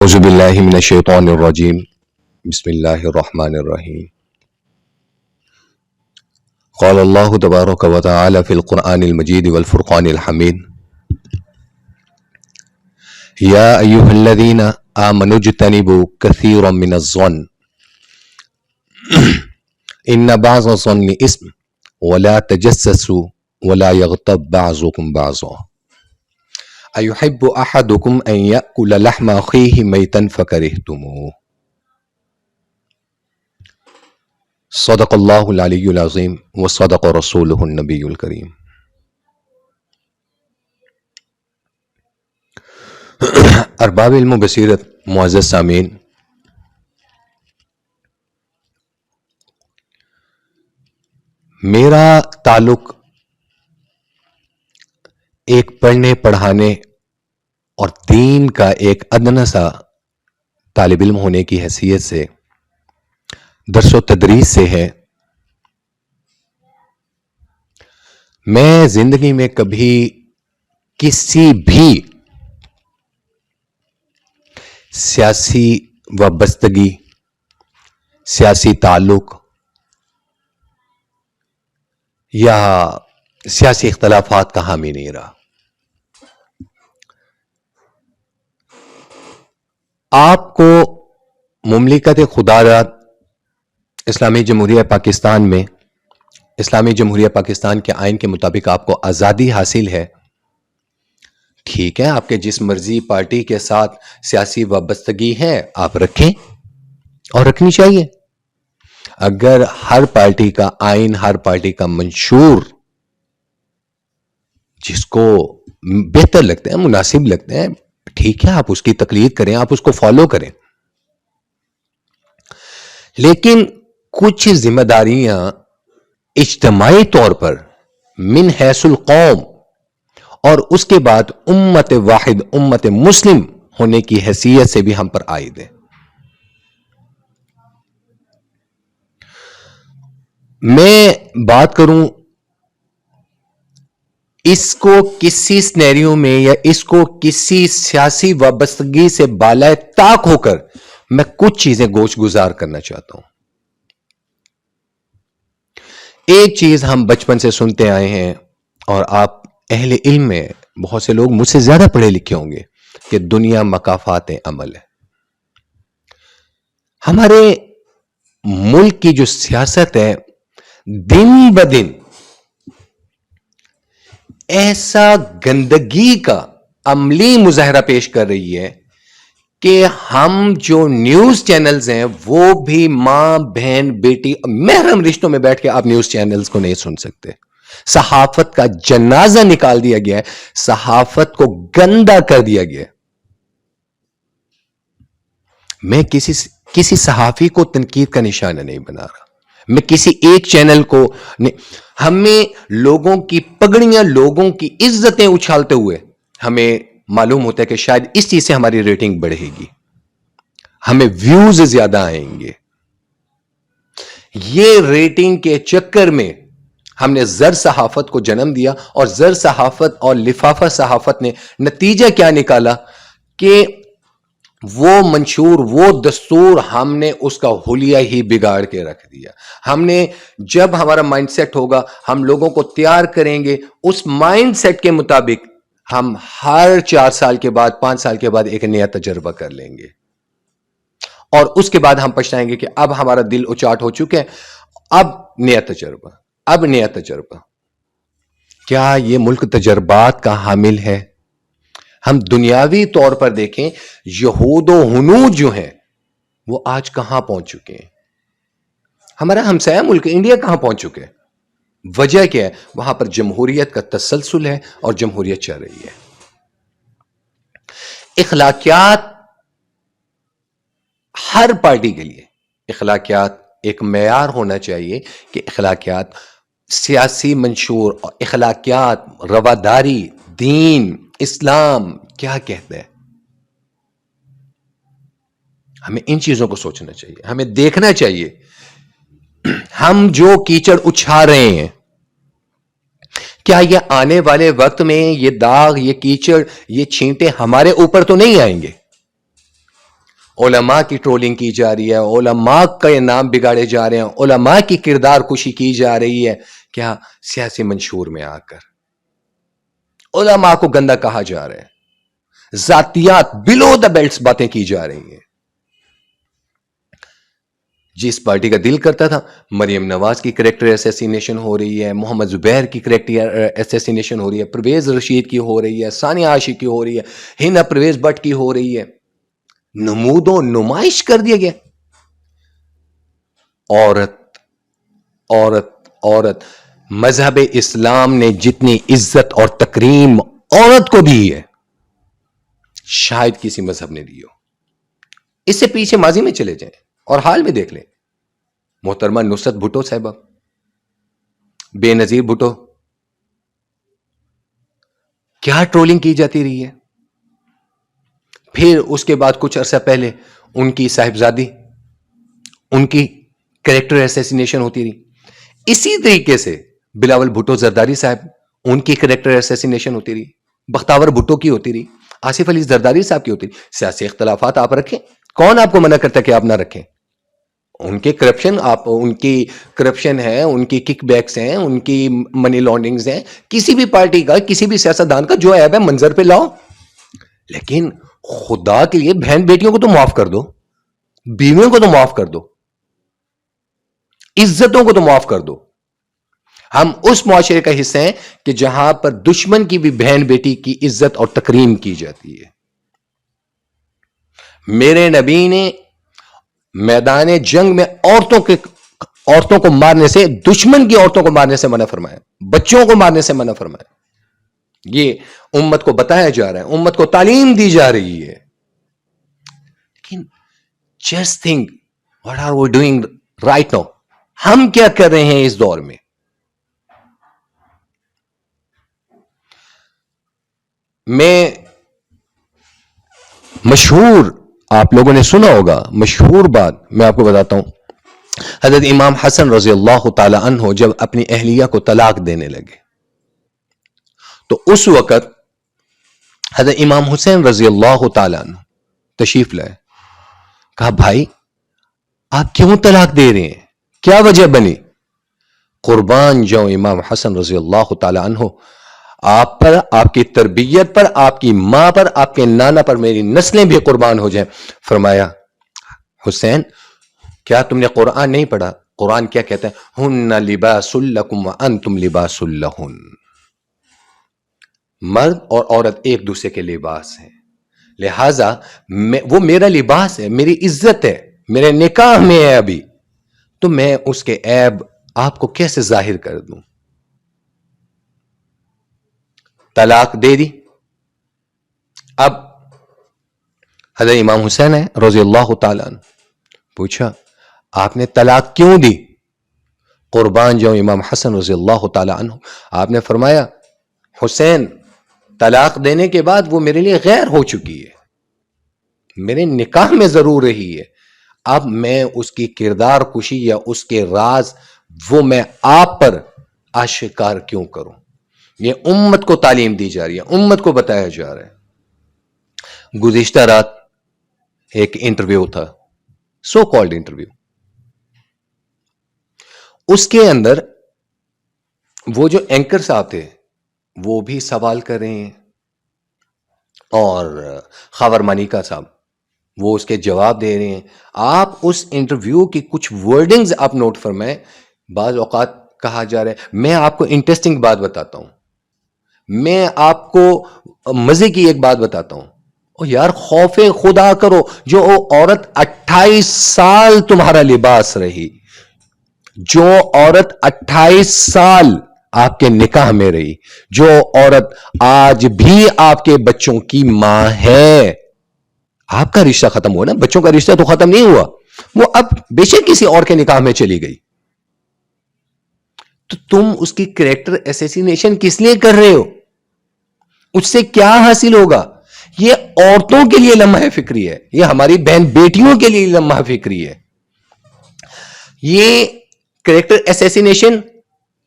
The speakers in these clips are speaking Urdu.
اعوذ باللہ من الشیطان الرجیم بسم اللہ الرحمن الرحیم قال اللہ تبارک و تعالی فی القرآن المجید والفرقان الحمید یا ایہا الذین آمنوا اجتنبوا کثیرا من الظن ان بعض الظن اسم ولا تجسسوا ولا یغتب بعضکم بعضا ایحب احدکم ان یأکل لحم اخیہ میتا فکرہتموہ صدق اللہ العلی العظیم وصدق رسولہ النبی الکریم۔ ارباب علم و بصیرت معزز سامعین، میرا تعلق ایک پڑھنے پڑھانے اور دین کا ایک ادنیٰ سا طالب علم ہونے کی حیثیت سے درس و تدریس سے ہے۔ میں زندگی میں کبھی کسی بھی سیاسی وابستگی، سیاسی تعلق یا سیاسی اختلافات کا حامی نہیں رہا۔ آپ کو مملکت خدا اسلامی جمہوریہ پاکستان میں اسلامی جمہوریہ پاکستان کے آئین کے مطابق آپ کو آزادی حاصل ہے، ٹھیک ہے، آپ کے جس مرضی پارٹی کے ساتھ سیاسی وابستگی ہے آپ رکھیں اور رکھنی چاہیے۔ اگر ہر پارٹی کا آئین، ہر پارٹی کا منشور جس کو بہتر لگتے ہیں، مناسب لگتے ہیں، ٹھیک ہے، آپ اس کی تقلید کریں، آپ اس کو فالو کریں، لیکن کچھ ذمہ داریاں اجتماعی طور پر من حیث القوم اور اس کے بعد امت واحد، امت مسلم ہونے کی حیثیت سے بھی ہم پر عائد ہے۔ میں بات کروں اس کو کسی سنیریو میں یا اس کو کسی سیاسی وابستگی سے بالائے طاق ہو کر میں کچھ چیزیں گوش گزار کرنا چاہتا ہوں۔ ایک چیز ہم بچپن سے سنتے آئے ہیں، اور آپ اہل علم میں بہت سے لوگ مجھ سے زیادہ پڑھے لکھے ہوں گے، کہ دنیا مکافات عمل ہے۔ ہمارے ملک کی جو سیاست ہے دن بدن ایسا گندگی کا عملی مظاہرہ پیش کر رہی ہے کہ ہم جو نیوز چینلز ہیں وہ بھی ماں بہن بیٹی محرم رشتوں میں بیٹھ کے آپ نیوز چینلز کو نہیں سن سکتے۔ صحافت کا جنازہ نکال دیا گیا ہے، صحافت کو گندا کر دیا گیا ہے۔ میں کسی صحافی کو تنقید کا نشانہ نہیں بنا رہا، میں کسی ایک چینل کو نہیں۔ ہمیں لوگوں کی پگڑیاں، لوگوں کی عزتیں اچھالتے ہوئے ہمیں معلوم ہوتا ہے کہ شاید اس چیز سے ہماری ریٹنگ بڑھے گی، ہمیں ویوز زیادہ آئیں گے۔ یہ ریٹنگ کے چکر میں ہم نے زر صحافت کو جنم دیا، اور زر صحافت اور لفافہ صحافت نے نتیجہ کیا نکالا کہ وہ منشور، وہ دستور، ہم نے اس کا حلیہ ہی بگاڑ کے رکھ دیا۔ ہم نے جب ہمارا مائنڈ سیٹ ہوگا، ہم لوگوں کو تیار کریں گے اس مائنڈ سیٹ کے مطابق، ہم ہر 4 سال کے بعد، 5 سال کے بعد ایک نیا تجربہ کر لیں گے، اور اس کے بعد ہم پچھتائیں گے کہ اب ہمارا دل اچاٹ ہو چکے ہیں، اب نیا تجربہ، اب نیا تجربہ۔ کیا یہ ملک تجربات کا حامل ہے؟ ہم دنیاوی طور پر دیکھیں، یہود و ہنود جو ہیں وہ آج کہاں پہنچ چکے ہیں؟ ہمارا ہمسایہ ملک انڈیا کہاں پہنچ چکے ہیں؟ وجہ کیا ہے؟ وہاں پر جمہوریت کا تسلسل ہے اور جمہوریت چل رہی ہے۔ اخلاقیات ہر پارٹی کے لیے، اخلاقیات ایک معیار ہونا چاہیے کہ اخلاقیات، سیاسی منشور، اخلاقیات، رواداری، دین، اسلام کیا کہتے ہیں، ہمیں ان چیزوں کو سوچنا چاہیے، ہمیں دیکھنا چاہیے۔ ہم جو کیچڑ اچھا رہے ہیں، کیا یہ آنے والے وقت میں یہ داغ، یہ کیچڑ، یہ چھینٹے ہمارے اوپر تو نہیں آئیں گے؟ علماء کی ٹرولنگ کی جا رہی ہے، علماء کے نام بگاڑے جا رہے ہیں، علماء کی کردار کشی کی جا رہی ہے، کیا سیاسی منشور میں آ کر علماء کو گندا کہا جا رہا ہے، ذاتیات بلو دا بیلٹس باتیں کی جا رہی ہیں۔ جس پارٹی کا دل کرتا تھا مریم نواز کی کریکٹر ایسیسینیشن ہو رہی ہے، محمد زبیر کی کریکٹر ایسیسینیشن ہو رہی ہے، پرویز رشید کی ہو رہی ہے، ثانیہ عاشق کی ہو رہی ہے، ہنا پرویز بٹ کی ہو رہی ہے، نمود و نمائش کر دیا گیا۔ عورت عورت عورت، مذہب اسلام نے جتنی عزت اور تکریم عورت کو دی ہے شاید کسی مذہب نے دی ہو۔ اس سے پیچھے ماضی میں چلے جائیں اور حال میں دیکھ لیں، محترمہ نصرت بھٹو صاحبہ، بے نظیر بھٹو، کیا ٹرولنگ کی جاتی رہی ہے۔ پھر اس کے بعد کچھ عرصہ پہلے ان کی صاحبزادی، ان کی کریکٹر ایسیسینیشن ہوتی رہی۔ اسی طریقے سے بلاول بھٹو زرداری صاحب، ان کی کریکٹر ایسیسینیشن ہوتی رہی، بختاور بھٹو کی ہوتی رہی، آصف علی زرداری صاحب کی ہوتی رہی۔ سیاسی اختلافات آپ رکھیں، کون آپ کو منع کرتا کہ آپ نہ رکھیں؟ ان کے کرپشن، ان کی کرپشن ہے، ان کی کک بیکس ہیں، ان کی منی لانڈرنگز ہیں، کسی بھی پارٹی کا، کسی بھی سیاستدان کا جو عیب ہے منظر پہ لاؤ، لیکن خدا کے لیے بہن بیٹیوں کو تو معاف کر دو، بیویوں کو تو معاف کر دو، عزتوں کو تو معاف کر دو۔ ہم اس معاشرے کا حصہ ہیں کہ جہاں پر دشمن کی بھی بہن بیٹی کی عزت اور تکریم کی جاتی ہے۔ میرے نبی نے میدان جنگ میں عورتوں کو مارنے سے، دشمن کی عورتوں کو مارنے سے منع فرمایا، بچوں کو مارنے سے منع فرمایا۔ یہ امت کو بتایا جا رہا ہے، امت کو تعلیم دی جا رہی ہے۔ لیکن just think what are we doing right now؟ ہم کیا کر رہے ہیں اس دور میں؟ میں مشہور، آپ لوگوں نے سنا ہوگا مشہور بات میں آپ کو بتاتا ہوں۔ حضرت امام حسن رضی اللہ تعالی عنہ جب اپنی اہلیہ کو طلاق دینے لگے تو اس وقت حضرت امام حسین رضی اللہ تعالی عنہ تشریف لائے، کہا بھائی آپ کیوں طلاق دے رہے ہیں، کیا وجہ بنی؟ قربان جاؤں امام حسن رضی اللہ تعالی عنہ، آپ پر، آپ کی تربیت پر، آپ کی ماں پر، آپ کے نانا پر میری نسلیں بھی قربان ہو جائیں۔ فرمایا حسین کیا تم نے قرآن نہیں پڑھا؟ قرآن کیا کہتا ہے؟ ہن لباس لکم وانتم لباس لہن، مرد اور عورت ایک دوسرے کے لباس ہیں، لہذا وہ میرا لباس ہے، میری عزت ہے، میرے نکاح میں ہے ابھی، تو میں اس کے عیب آپ کو کیسے ظاہر کر دوں؟ طلاق دے دی۔ اب حضرت امام حسین ہے رضی اللہ تعالیٰ عنہ، پوچھا آپ نے طلاق کیوں دی؟ قربان جاؤں امام حسن رضی اللہ تعالیٰ عنہ، آپ نے فرمایا حسین طلاق دینے کے بعد وہ میرے لیے غیر ہو چکی ہے، میرے نکاح میں ضرور رہی ہے، اب میں اس کی کردار کشی یا اس کے راز وہ میں آپ پر آشکار کیوں کروں؟ یہ امت کو تعلیم دی جا رہی ہے، امت کو بتایا جا رہا ہے۔ گزشتہ رات ایک انٹرویو تھا، سو کالڈ انٹرویو، اس کے اندر وہ جو اینکر صاحب تھے وہ بھی سوال کر رہے ہیں اور خاور مانیکا صاحب وہ اس کے جواب دے رہے ہیں۔ آپ اس انٹرویو کی کچھ ورڈنگز آپ نوٹ فرمائیں، بعض اوقات کہا جا رہا ہے، میں آپ کو انٹرسٹنگ بات بتاتا ہوں، میں آپ کو مزے کی ایک بات بتاتا ہوں، او یار خوف خدا کرو، جو عورت 28 سال تمہارا لباس رہی، جو عورت 28 سال آپ کے نکاح میں رہی، جو عورت آج بھی آپ کے بچوں کی ماں ہے، آپ کا رشتہ ختم ہوا نا، بچوں کا رشتہ تو ختم نہیں ہوا، وہ اب بے شک کسی اور کے نکاح میں چلی گئی، تو تم اس کی کریکٹر ایسیسینیشن کس لیے کر رہے ہو؟ اس سے کیا حاصل ہوگا؟ یہ عورتوں کے لیے لمحہ فکری ہے، یہ ہماری بہن بیٹیوں کے لیے لمحہ فکری ہے۔ یہ کریکٹر ایسیسینیشن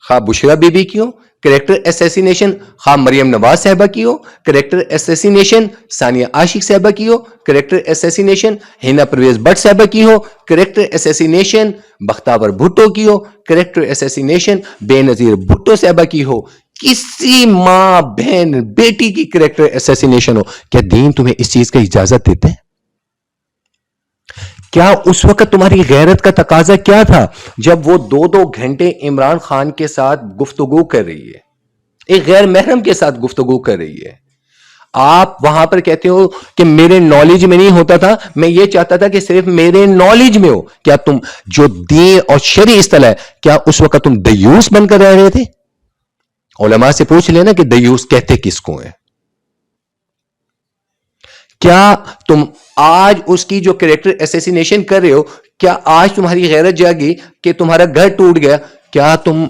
خواہ بشرا بی بی کی ہو، کریکٹر اسیسینیشن خواہ مریم نواز صاحبہ کی ہو، کریکٹر اسیسینیشن ثانیہ عاشق صاحبہ کی ہو، character assassination Hina Pervez but صاحبہ کی ہو، کریکٹر اسیسینیشن بختیار بھٹو کی ہو، کریکٹر اسیسینیشن بے نظیر بھٹو صاحبہ کی ہو، کسی ماں بہن بیٹی کی کریکٹر اسیسینیشن ہو، کیا دین تمہیں اس چیز کا اجازت دیتے ہیں؟ کیا اس وقت تمہاری غیرت کا تقاضا کیا تھا جب وہ 2 گھنٹے عمران خان کے ساتھ گفتگو کر رہی ہے، ایک غیر محرم کے ساتھ گفتگو کر رہی ہے، آپ وہاں پر کہتے ہو کہ میرے نالج میں نہیں ہوتا تھا، میں یہ چاہتا تھا کہ صرف میرے نالج میں ہو؟ کیا تم جو دین اور شرعی اصطلاح ہے، کیا اس وقت تم دیوس بن کر رہ رہے تھے؟ علماء سے پوچھ لینا کہ دیوس کہتے کس کو ہیں؟ کیا تم آج اس کی جو کریکٹر اسیسینیشن کر رہے ہو، کیا آج تمہاری غیرت جاگی کہ تمہارا گھر ٹوٹ گیا؟ کیا تم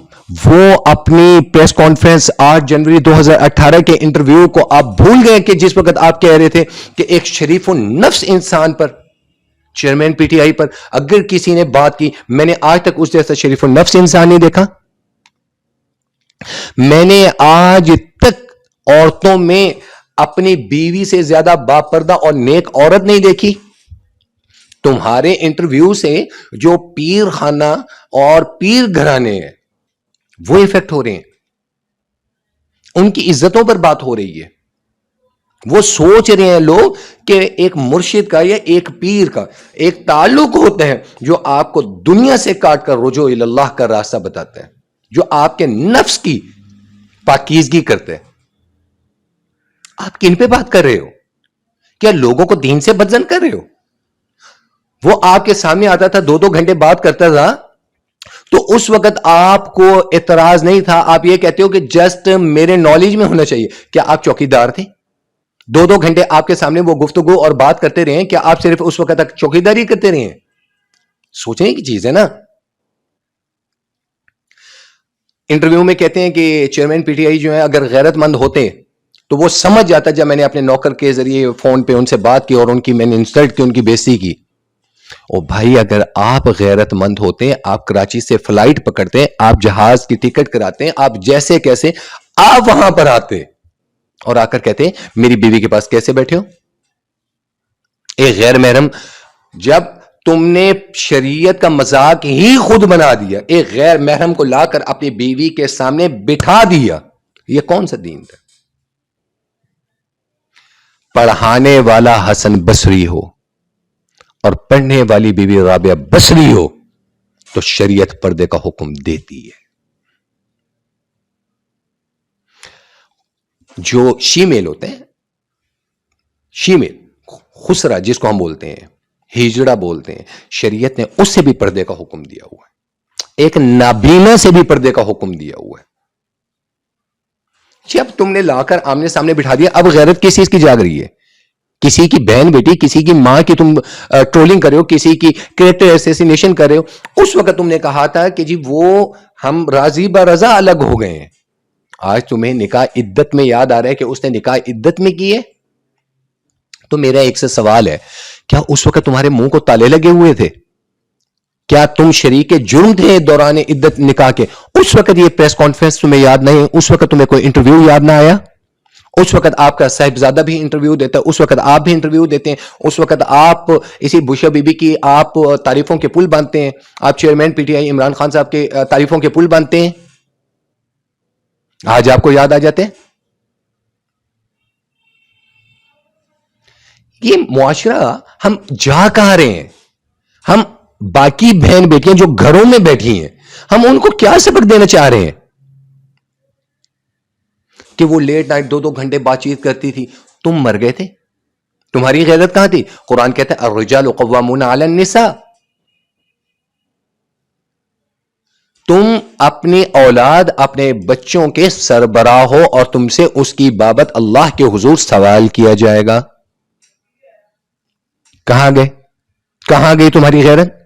وہ اپنی پریس کانفرنس 8 جنوری 2018 کے انٹرویو کو آپ بھول گئے کہ جس وقت آپ کہہ رہے تھے کہ ایک شریف النفس انسان پر، چیئرمین پی ٹی آئی پر اگر کسی نے بات کی، میں نے آج تک اس جیسا شریف النفس انسان نہیں دیکھا، میں نے آج تک عورتوں میں اپنی بیوی سے زیادہ باپردہ اور نیک عورت نہیں دیکھی۔ تمہارے انٹرویو سے جو پیر خانہ اور پیر گھرانے ہیں وہ افیکٹ ہو رہے ہیں، ان کی عزتوں پر بات ہو رہی ہے، وہ سوچ رہے ہیں لوگ کہ ایک مرشد کا یا ایک پیر کا ایک تعلق ہوتا ہے جو آپ کو دنیا سے کاٹ کر رجوع اللہ کا راستہ بتاتا ہے، جو آپ کے نفس کی پاکیزگی کرتے ہیں۔ آپ کن پہ بات کر رہے ہو؟ کیا لوگوں کو دین سے بدزن کر رہے ہو؟ وہ آپ کے سامنے آتا تھا 2 گھنٹے بات کرتا تھا تو اس وقت آپ کو اعتراض نہیں تھا، آپ یہ کہتے ہو کہ جسٹ میرے نالج میں ہونا چاہیے۔ کیا آپ چوکیدار تھے؟ 2 گھنٹے آپ کے سامنے وہ گفتگو اور بات کرتے رہے، کیا آپ صرف اس وقت تک چوکیداری کرتے رہے؟ سوچنے کی چیز ہے نا۔ انٹرویو میں کہتے ہیں کہ چیئرمین پی ٹی آئی جو ہے اگر غیرت مند ہوتے تو وہ سمجھ جاتا، جب میں نے اپنے نوکر کے ذریعے فون پہ ان سے بات کی اور ان کی میں نے انسلٹ کی، ان کی بےعزتی کی۔ او بھائی، اگر آپ غیرت مند ہوتے، آپ کراچی سے فلائٹ پکڑتے، آپ جہاز کی ٹکٹ کراتے، آپ جیسے کیسے آپ وہاں پر آتے اور آ کر کہتے میری بیوی کے پاس کیسے بیٹھے ہو؟ ایک غیر محرم، جب تم نے شریعت کا مذاق ہی خود بنا دیا، ایک غیر محرم کو لا کر اپنی بیوی کے سامنے بٹھا دیا، یہ کون سا دین تھا؟ پڑھانے والا حسن بصری ہو اور پڑھنے والی بیوی رابعہ بصری ہو تو شریعت پردے کا حکم دیتی ہے۔ جو شیمیل ہوتے ہیں، شیمیل خسرا جس کو ہم بولتے ہیں، ہجڑا بولتے ہیں، شریعت نے اس سے بھی پردے کا حکم دیا ہوا ہے، ایک نابینا سے بھی پردے کا حکم دیا ہوا ہے۔ جب تم نے لا کر آمنے سامنے بٹھا دیا، اب غیرت کس چیز کی جاگ رہی ہے؟ کسی کی بہن بیٹی، کسی کی ماں کی تم ٹرولنگ کر رہے ہو، کسی کی کریکٹر اسیسینیشن کر رہے ہو۔ اس وقت تم نے کہا تھا کہ جی وہ ہم راضی برضا الگ ہو گئے ہیں۔ آج تمہیں نکاح عدت میں یاد آ رہا ہے کہ اس نے نکاح عدت میں کی ہے؟ تو میرا ایک سے سوال ہے، کیا اس وقت تمہارے منہ کو تالے لگے ہوئے تھے؟ کیا تم شریک جرم تھے دوران عدت نکاح کے؟ اس وقت یہ پریس کانفرنس تمہیں یاد نہیں؟ اس وقت تمہیں کوئی انٹرویو یاد نہ آیا؟ اس وقت آپ کا صاحبزادہ بھی انٹرویو دیتا ہے، اس وقت آپ بھی انٹرویو دیتے ہیں، اس وقت آپ اسی بشا بی بی کی آپ تعریفوں کے پل باندھتے ہیں، آپ chairman P T I Imran Khan صاحب کے تعریفوں کے پل باندھتے ہیں، آج آپ کو یاد آ جاتے ہیں؟ یہ معاشرہ ہم جا کہاں رہے ہیں؟ ہم باقی بہن بیٹیاں جو گھروں میں بیٹھی ہیں، ہم ان کو کیا سبق دینا چاہ رہے ہیں؟ کہ وہ لیٹ نائٹ 2 گھنٹے بات چیت کرتی تھی، تم مر گئے تھے، تمہاری غیرت کہاں تھی؟ قرآن کہتا ہے الرجال قوامون علی النساء۔ تم اپنی اولاد، اپنے بچوں کے سربراہ ہو اور تم سے اس کی بابت اللہ کے حضور سوال کیا جائے گا۔ کہاں گئے؟ کہاں گئی تمہاری غیرت؟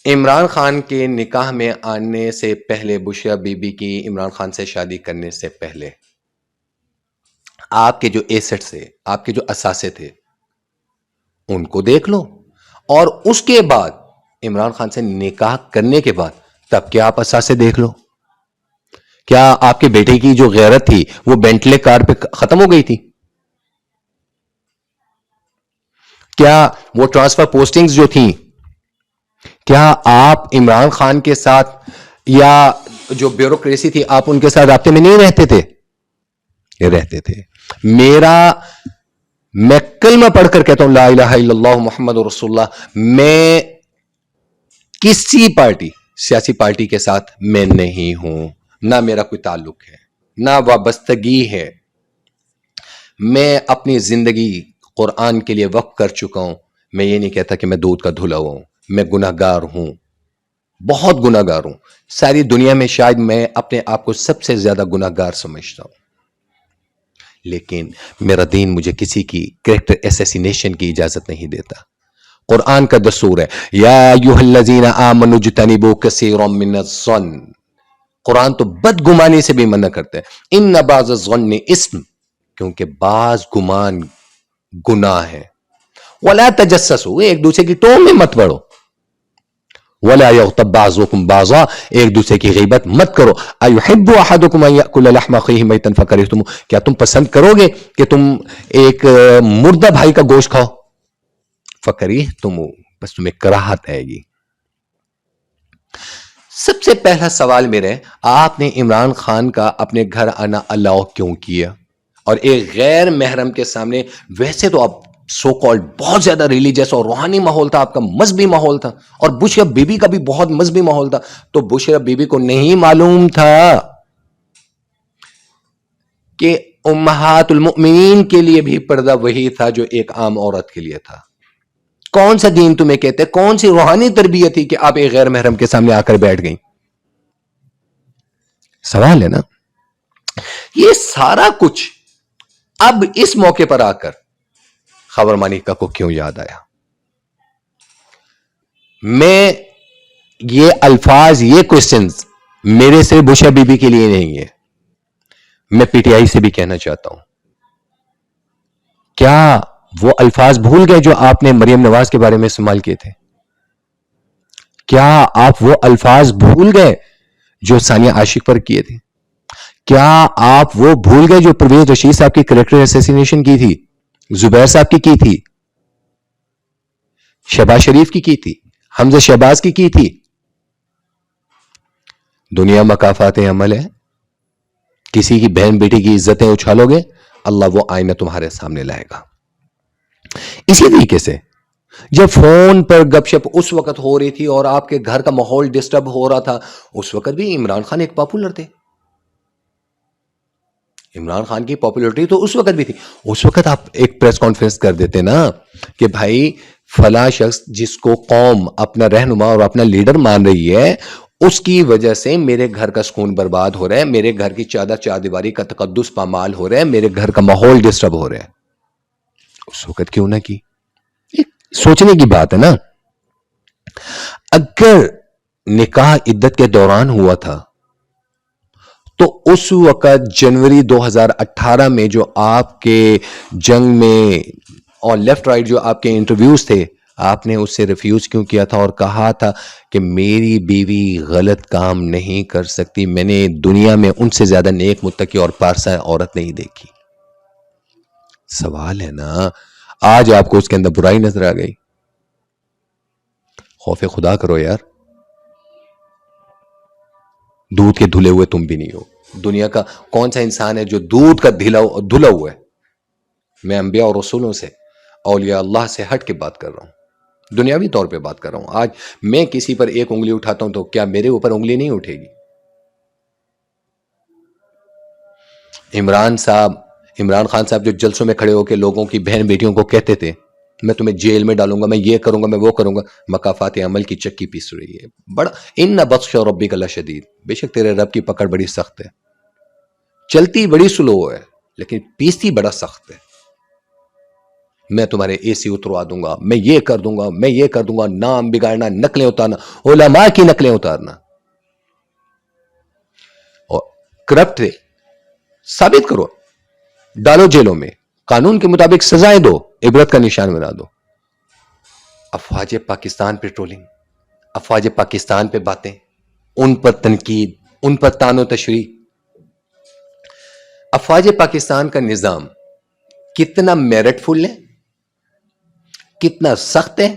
عمران خان کے نکاح میں آنے سے پہلے، بشرا بی بی کی عمران خان سے شادی کرنے سے پہلے، آپ کے جو ایسٹس تھے، آپ کے جو اثاثے تھے، ان کو دیکھ لو، اور اس کے بعد عمران خان سے نکاح کرنے کے بعد تب کیا آپ اثاثے دیکھ لو کیا آپ کے بیٹے کی جو غیرت تھی وہ بینٹلے کار پہ ختم ہو گئی تھی؟ کیا وہ ٹرانسفر پوسٹنگز جو تھیں، کیا آپ عمران خان کے ساتھ یا جو بیوروکریسی تھی آپ ان کے ساتھ رابطے میں نہیں رہتے تھے؟ رہتے تھے. میں کلمہ پڑھ کر کہتا ہوں لا الہ الا اللہ محمد رسول اللہ. میں کسی پارٹی، سیاسی پارٹی کے ساتھ میں نہیں ہوں، نہ میرا کوئی تعلق ہے، نہ وابستگی ہے. میں اپنی زندگی قرآن کے لیے وقف کر چکا ہوں. میں یہ نہیں کہتا کہ میں دودھ کا دھلا ہوا ہوں. میں گناہ گار ہوں، بہت گناہ گار ہوں. ساری دنیا میں شاید میں اپنے آپ کو سب سے زیادہ گناہ گار سمجھتا ہوں. لیکن میرا دین مجھے کسی کی کریکٹر اسیسینیشن کی اجازت نہیں دیتا. قرآن کا دستور ہے یا ایھا الذین آمنوا اجتنبوا کثیرا من الظن. قرآن تو بدگمانی سے بھی منع کرتے ہیں. ان بعض الظن اسم، کیونکہ بعض گمان گناہ ہے. ولا تجسسوا، ایک دوسرے کی ٹون میں مت پڑو. ولا یغتب بعضکم بعضا، ایک دوسرے کی غیبت مت کرو. ایحب احدکم ان یاکل لحم اخیہ میتا فکرہتموہ، کیا تم پسند کرو گے کہ تم ایک مردہ بھائی کا گوشت کھاؤ؟ فکرہتموہ، بس تمہیں کراہت آئے گی. سب سے پہلا سوال میرا ہے، آپ نے عمران خان کا اپنے گھر آنا الاؤ کیوں کیا؟ اور ایک غیر محرم کے سامنے، ویسے تو آپ سو کالڈ بہت زیادہ ریلیجیس اور روحانی ماحول تھا، آپ کا مذہبی ماحول تھا، اور بشرا بی بی کا بھی بہت مذہبی ماحول تھا. تو بشرا بی بی کو نہیں معلوم تھا کہ امہات المؤمنین کے لیے بھی پردہ وہی تھا جو ایک عام عورت کے لیے تھا؟ کون سا دین تمہیں کہتے، کون سی روحانی تربیت تھی کہ آپ ایک غیر محرم کے سامنے آ کر بیٹھ گئیں؟ سوال ہے نا. یہ سارا کچھ اب اس موقع پر آ کر خبر مانیکا کو کیوں یاد آیا؟ میں یہ الفاظ، یہ کوسچنز میرے سے بشرا بی بی کے لیے نہیں ہے. میں پی ٹی آئی سے بھی کہنا چاہتا ہوں، کیا وہ الفاظ بھول گئے جو آپ نے مریم نواز کے بارے میں استعمال کیے تھے؟ کیا آپ وہ الفاظ بھول گئے جو ثانیہ عاشق پر کیے تھے؟ کیا آپ وہ بھول گئے جو پرویز رشید صاحب کی کریکٹر اسیسینیشن کی تھی، زبیر صاحب کی تھی، شہباز شریف کی تھی، حمزہ شہباز کی تھی؟ دنیا مکافات عمل ہے. کسی کی بہن بیٹی کی عزتیں اچھالو گے، اللہ وہ آئینہ تمہارے سامنے لائے گا. اسی طریقے سے جب فون پر گپ شپ اس وقت ہو رہی تھی اور آپ کے گھر کا ماحول ڈسٹرب ہو رہا تھا، اس وقت بھی عمران خان ایک پاپولر تھے. عمران خان کی پاپولرٹی تو اس وقت بھی تھی. اس وقت آپ ایک پریس کانفرنس کر دیتے نا کہ بھائی فلاں شخص جس کو قوم اپنا رہنما اور اپنا لیڈر مان رہی ہے، اس کی وجہ سے میرے گھر کا سکون برباد ہو رہا ہے، میرے گھر کی چادر چاردیواری کا تقدس پامال ہو رہا ہے، میرے گھر کا ماحول ڈسٹرب ہو رہا ہے. اس وقت کیوں نہ کی؟ ایک سوچنے کی بات ہے نا. اگر نکاح عدت کے دوران ہوا تھا تو اس وقت جنوری 2018 میں جو آپ کے جنگ میں اور لیفٹ رائٹ جو آپ کے انٹرویوز تھے، آپ نے اس سے ریفیوز کیوں کیا تھا اور کہا تھا کہ میری بیوی غلط کام نہیں کر سکتی، میں نے دنیا میں ان سے زیادہ نیک متقی اور پارسا عورت نہیں دیکھی؟ سوال ہے نا. آج آپ کو اس کے اندر برائی نظر آ گئی. خوف خدا کرو یار. دودھ کے دھلے ہوئے تم بھی نہیں ہو. دنیا کا کون سا انسان ہے جو دودھ کا دھلا ہوا ہے؟ میں انبیاء اور رسولوں سے، اولیاء اللہ سے ہٹ کے بات کر رہا ہوں، دنیاوی طور پہ بات کر رہا ہوں. آج میں کسی پر ایک انگلی اٹھاتا ہوں تو کیا میرے اوپر انگلی نہیں اٹھے گی؟ عمران خان صاحب جو جلسوں میں کھڑے ہو کے لوگوں کی بہن بیٹیوں کو کہتے تھے میں تمہیں جیل میں ڈالوں گا، میں یہ کروں گا، میں وہ کروں گا، مکافات عمل کی چکی پیس رہی ہے. بڑا ان بطش ربک لشدید، بے شک تیرے رب کی پکڑ بڑی سخت ہے. چلتی بڑی سلو ہے لیکن پیستی بڑا سخت ہے. میں تمہارے اے سی اتروا دوں گا، میں یہ کر دوں گا، میں یہ کر دوں گا. نام بگاڑنا، نقلیں اتارنا، علماء کی نقلیں اتارنا. اور کرپٹ تھے، ثابت کرو، ڈالو جیلوں میں، قانون کے مطابق سزائیں دو، عبرت کا نشان بنا دو. افواج پاکستان پہ ٹرولنگ، افواج پاکستان پہ باتیں، ان پر تنقید، ان پر تان و تشریح. افواج پاکستان کا نظام کتنا میرٹ فل ہے، کتنا سخت ہے،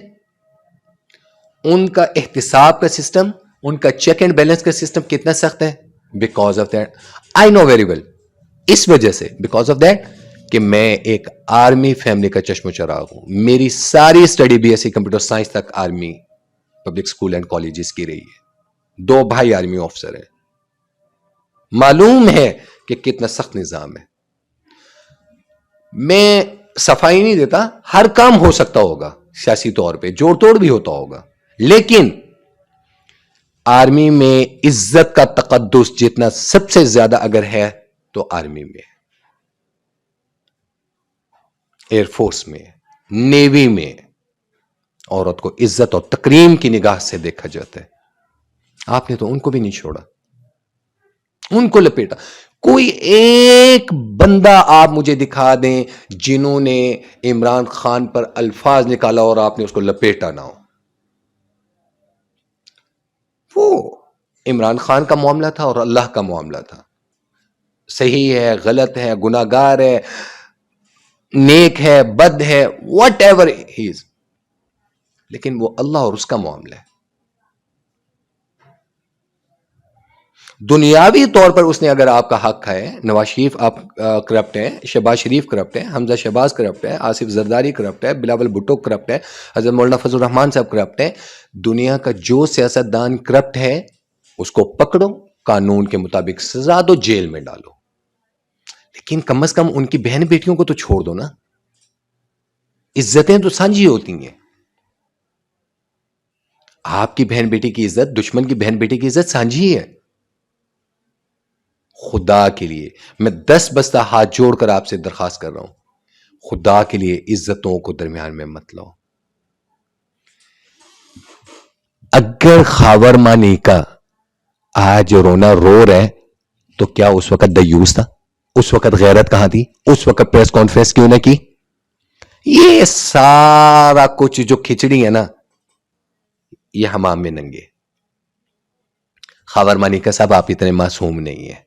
ان کا احتساب کا سسٹم، ان کا چیک اینڈ بیلنس کا سسٹم کتنا سخت ہے. Because of that I know very well, اس وجہ سے بیکاز آف دیٹ کہ میں ایک آرمی فیملی کا چشم و چراغ ہوں. میری ساری study B S C computer science تک army public school and colleges کی رہی ہے. 2 بھائی آرمی آفیسر ہیں. معلوم ہے کہ کتنا سخت نظام ہے. میں صفائی نہیں دیتا، ہر کام ہو سکتا ہوگا سیاسی طور پہ، جوڑ توڑ بھی ہوتا ہوگا، لیکن آرمی میں عزت کا تقدس جتنا سب سے زیادہ اگر ہے تو آرمی میں، ایئر فورس میں، نیوی میں عورت کو عزت اور تکریم کی نگاہ سے دیکھا جاتا ہے. آپ نے تو ان کو بھی نہیں چھوڑا، ان کو لپیٹا. کوئی ایک بندہ آپ مجھے دکھا دیں جنہوں نے عمران خان پر الفاظ نکالا اور آپ نے اس کو لپیٹا نہ ہو. وہ عمران خان کا معاملہ تھا اور اللہ کا معاملہ تھا. صحیح ہے، غلط ہے، گناہگار ہے، نیک ہے، بد ہے، واٹ ایور ہی از، لیکن وہ اللہ اور اس کا معاملہ ہے. دنیاوی طور پر اس نے اگر آپ کا حق ہے، نواز شریف آپ کرپٹ ہیں، شہباز شریف کرپٹ ہے، حمزہ شہباز کرپٹ ہے، آصف زرداری کرپٹ ہے، بلاول بھٹو کرپٹ ہے، حضرت مولانا فضل الرحمان صاحب کرپٹ ہے. دنیا کا جو سیاستدان کرپٹ ہے اس کو پکڑو، قانون کے مطابق سزا دو، جیل میں ڈالو، لیکن کم از کم ان کی بہن بیٹیوں کو تو چھوڑ دو نا. عزتیں تو سانجھی ہوتی ہیں. آپ کی بہن بیٹی کی عزت، دشمن کی بہن بیٹی کی عزت سانجھی ہے. خدا کے لیے میں 10 بستہ ہاتھ جوڑ کر آپ سے درخواست کر رہا ہوں، خدا کے لیے عزتوں کو درمیان میں مت لاؤ. اگر خاور مانی کا آج رونا رو رہے تو کیا اس وقت دیوس تھا؟ اس وقت غیرت کہاں تھی؟ اس وقت پریس کانفرنس کیوں نہ کی؟ یہ سارا کچھ جو کھچڑی ہے نا، یہ حمام میں ننگے. خاور مانی کا صاحب آپ اتنے معصوم نہیں ہیں،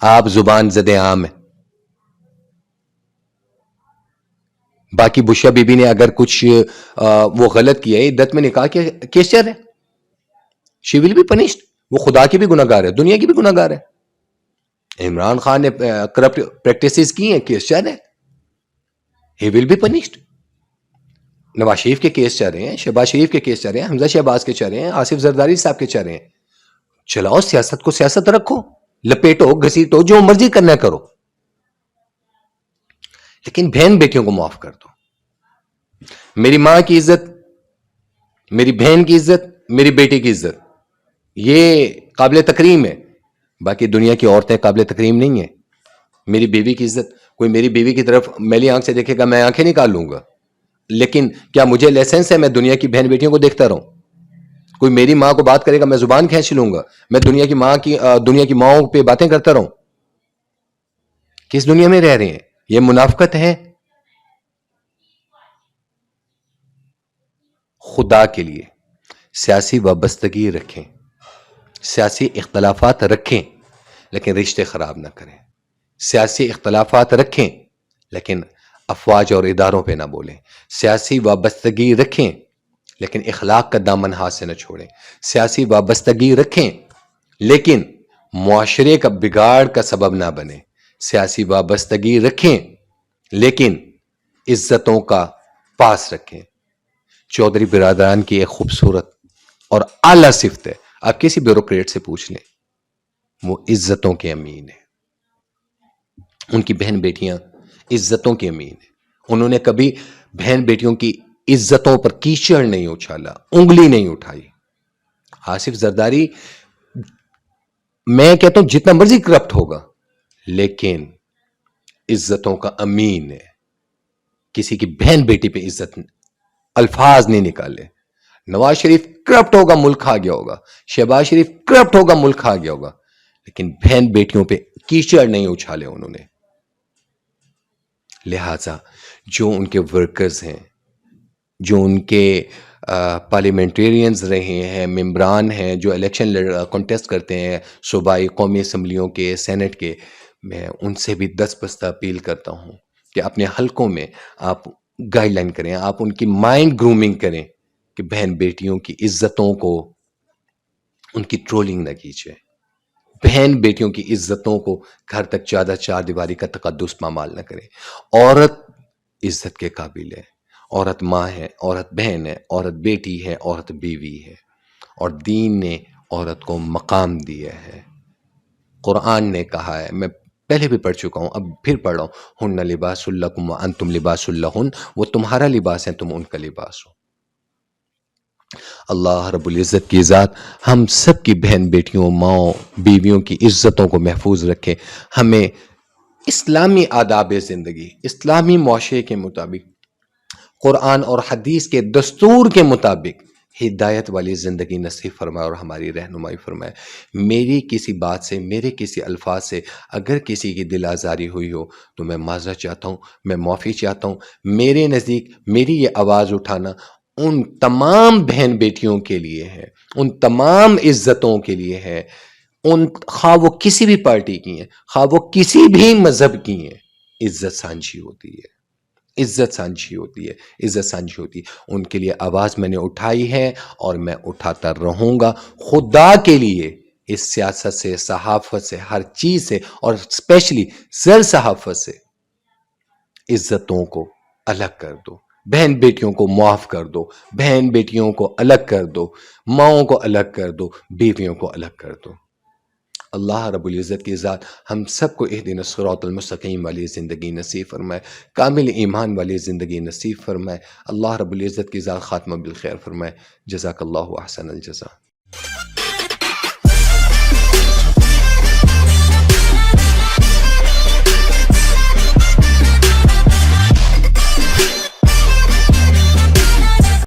آپ زبان زد عام ہیں. باقی بشا بی بی نے اگر کچھ وہ غلط کیا ہے، عدت میں نکاح کے کیس چل رہے، شی ول بی پنشڈ. وہ خدا کی بھی گناہگار ہے، دنیا کی بھی گناہگار ہے. عمران خان نے کرپٹ پریکٹسز کی ہیں، کیس چل رہے، ہی will be punished. Nawaz Sharif کے کیس چل رہے ہیں، شہباز شریف کے کیس چل رہے ہیں، حمزہ شہباز کے چل رہے ہیں، آصف زرداری صاحب کے چل رہے ہیں. چلاؤ سیاست کو، سیاست رکھو، لپیٹو، گھسیٹو، جو مرضی کرنا کرو، لیکن بہن بیٹیوں کو معاف کر دو. میری ماں کی عزت، میری بہن کی عزت، میری بیٹی کی عزت، یہ قابل تکریم ہے. باقی دنیا کی عورتیں قابل تکریم نہیں ہیں. میری بیوی کی عزت، کوئی میری بیوی کی طرف میلی آنکھ سے دیکھے گا میں آنکھیں نکال لوں گا، لیکن کیا مجھے لائسنس ہے میں دنیا کی بہن بیٹیوں کو دیکھتا رہوں؟ کوئی میری ماں کو بات کرے گا میں زبان کھینچ لوں گا، میں دنیا کی ماؤں پہ باتیں کرتا رہوں؟ کس دنیا میں رہ رہے ہیں؟ یہ منافقت ہے. خدا کے لیے سیاسی وابستگی رکھیں، سیاسی اختلافات رکھیں، لیکن رشتے خراب نہ کریں. سیاسی اختلافات رکھیں لیکن افواج اور اداروں پہ نہ بولیں. سیاسی وابستگی رکھیں لیکن اخلاق کا دامن ہاتھ سے نہ چھوڑیں. سیاسی وابستگی رکھیں لیکن معاشرے کا بگاڑ کا سبب نہ بنے. سیاسی وابستگی رکھیں لیکن عزتوں کا پاس رکھیں. چودھری برادران کی ایک خوبصورت اور اعلیٰ صفت ہے، آپ کسی بیوروکریٹ سے پوچھ لیں، وہ عزتوں کے امین ہیں. ان کی بہن بیٹیاں عزتوں کے امین ہیں. انہوں نے کبھی بہن بیٹیوں کی عزتوں پر کیچڑ نہیں اچھالا، انگلی نہیں اٹھائی. آصف زرداری میں کہتا ہوں جتنا مرضی کرپٹ ہوگا لیکن عزتوں کا امین ہے. کسی کی بہن بیٹی پہ عزت الفاظ نہیں نکالے. نواز شریف کرپٹ ہوگا، ملک آ گیا ہوگا، شہباز شریف کرپٹ ہوگا، ملک آ گیا ہوگا، لیکن بہن بیٹیوں پہ کیچڑ نہیں اچھالے انہوں نے. لہذا جو ان کے ورکرز ہیں، جو ان کے پارلیمنٹرینز رہے ہیں، ممبران ہیں، جو الیکشن کنٹیسٹ کرتے ہیں صوبائی قومی اسمبلیوں کے، سینٹ کے، میں ان سے بھی دست اپیل کرتا ہوں کہ اپنے حلقوں میں آپ گائیڈ لائن کریں، آپ ان کی مائنڈ گرومنگ کریں کہ بہن بیٹیوں کی عزتوں کو ان کی ٹرولنگ نہ کیجیے، بہن بیٹیوں کی عزتوں کو گھر تک زیادہ چار دیواری کا تقدس پامال نہ کریں۔ عورت عزت کے قابل ہے، عورت ماں ہے، عورت بہن ہے، عورت بیٹی ہے، عورت بیوی ہے، اور دین نے عورت کو مقام دیا ہے۔ قرآن نے کہا ہے، میں پہلے بھی پڑھ چکا ہوں، اب پھر پڑھ رہا ہوں، ہن لباس لکم وانتم لباس لہن، وہ تمہارا لباس ہے، تم ان کا لباس ہو۔ اللہ رب العزت کی ذات ہم سب کی بہن بیٹیوں، ماؤں، بیویوں کی عزتوں کو محفوظ رکھے، ہمیں اسلامی آداب زندگی، اسلامی معاشرے کے مطابق، قرآن اور حدیث کے دستور کے مطابق ہدایت والی زندگی نصیب فرمائے اور ہماری رہنمائی فرمائے۔ میری کسی بات سے، میرے کسی الفاظ سے اگر کسی کی دل آزاری ہوئی ہو تو میں معذرت چاہتا ہوں، میں معافی چاہتا ہوں۔ میرے نزدیک میری یہ آواز اٹھانا ان تمام بہن بیٹیوں کے لیے ہے، ان تمام عزتوں کے لیے ہے، خواہ وہ کسی بھی پارٹی کی ہیں، خواہ وہ کسی بھی مذہب کی ہیں، عزت سانجھی ہوتی ہے، عزت سانجھی ہوتی ہے، عزت سانجھی ہوتی ہے۔ ان کے لیے آواز میں نے اٹھائی ہے اور میں اٹھاتا رہوں گا، خدا کے لیے اس سیاست سے، صحافت سے، ہر چیز سے، اور اسپیشلی زر صحافت سے عزتوں کو الگ کر دو، بہن بیٹیوں کو معاف کر دو، بہن بیٹیوں کو الگ کر دو، ماؤں کو الگ کر دو، بیویوں کو الگ کر دو۔ اللہ رب العزت کی ذات ہم سب کو اہدنا الصراط المستقیم والی زندگی نصیب فرمائے، کامل ایمان والی زندگی نصیب فرمائے۔ اللہ رب العزت کی ذات خاتمہ بالخیر فرمائے۔ جزاک اللہ احسن الجزا۔